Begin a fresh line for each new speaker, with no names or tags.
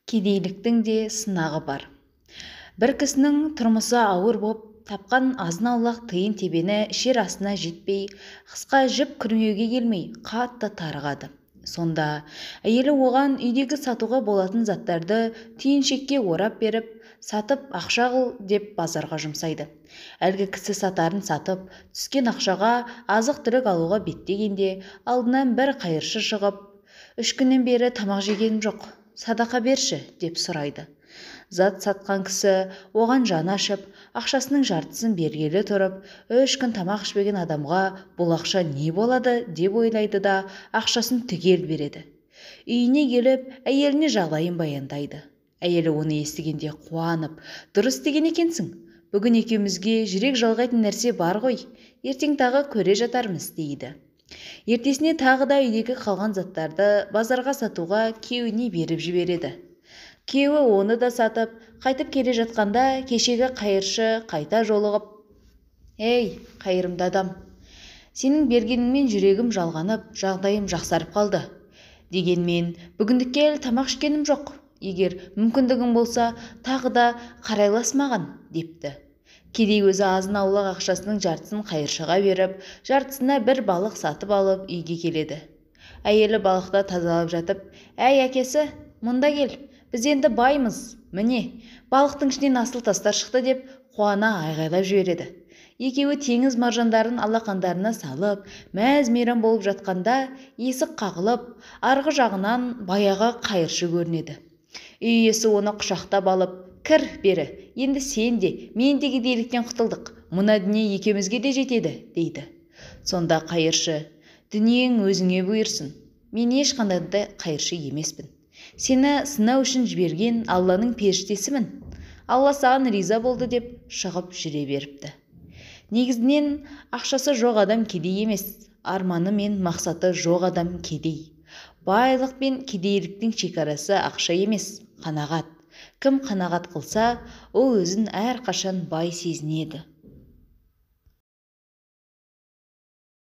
Кедейліктің де сынағы бар. Бір кісінің тұрмысы ауыр боп, тапқан азын-аулақ тиын тебені ішер асына жетпей, қысқа жіп күрмеуге келмей, қатты тарығады. Сонда әйелі оған үйдегі сатуға болатын заттарды түйіншекке орап беріп, сатып ақша қыл деп базарға жұмсайды. Әлгі кісі сатарын сатып, түскен ақшаға азық-түлік алуға беттегенде, алдынан бір қайыршы шығып, "3 күннен бері тамақ жегенім жоқ, садақа берші" деп сұрайды. Зат сатқан кісі оған жаны ашып, ақшасының жартысын бергелі тұрып, 3 күн тамақ ішпеген адамға бұл ақша не болады деп ойлайды да, ақшасын түгел береді. Үйіне келіп, әйеліне жағдайын баяндайды. Әйелі оны естігенде қуанып, "Дұрыс деген екенсің. Бүгін екеумізге жүрек жалғайтын нәрсе бар ғой. Ертең тағы көре жатармыз" дейді. Ертесіне тағы да үйдегі қалған заттарды базарға сатуға күйеуіне беріп жібереді. Күйеуі оны да сатып, қайтып келе жатқанда кешегі қайыршы қайта жолығып, "Ей, қайырымды адам, сенің бергеніңмен жүрегім жалғанып, жағдайым жақсарып қалды. Дегенмен, бүгіндікке әлі тамақ ішкенім жоқ. Егер мүмкіндігің болса, тағы да қарайлас маған" депті. Кедей өзі азын-аулақ ақшасының жартысын қайыршыға беріп, жартысына бір балық сатып алып үйге келеді. Әйелі балықты тазалап жатып, "Әй әкесі, мұнда кел. Біз енді баймыз. Міне, балықтың ішінен асыл тастар шықты" деп қуана айғайлап жібереді. Екеуі теңіз маржандарын алақандарына салып, мәз-мейрам болып жатқанда, есік қағылып, арғы жағынан баяғы қайыршы көрінеді. Үй иесі оны құшақтап алып, "Кір бері, енді сен де, мен де кедейліктен құтылдық. Мына дүние екеумізге де жетеді" дейді. Сонда қайыршы, "Дүниең өзіңе бұйырсын. Мен ешқандай да қайыршы емеспін. Сені сынау үшін жіберген Алланың періштесімін. Алла саған риза болды" деп шығып жүре беріпті. Негізінен ақшасы жоқ адам кедей емес, арманы мен мақсаты жоқ адам кедей. Байлық пен кедейліктің шекарасы ақша емес, қанағат. Кім қанағат қылса, ол өзін әрқашан бай сезінеді.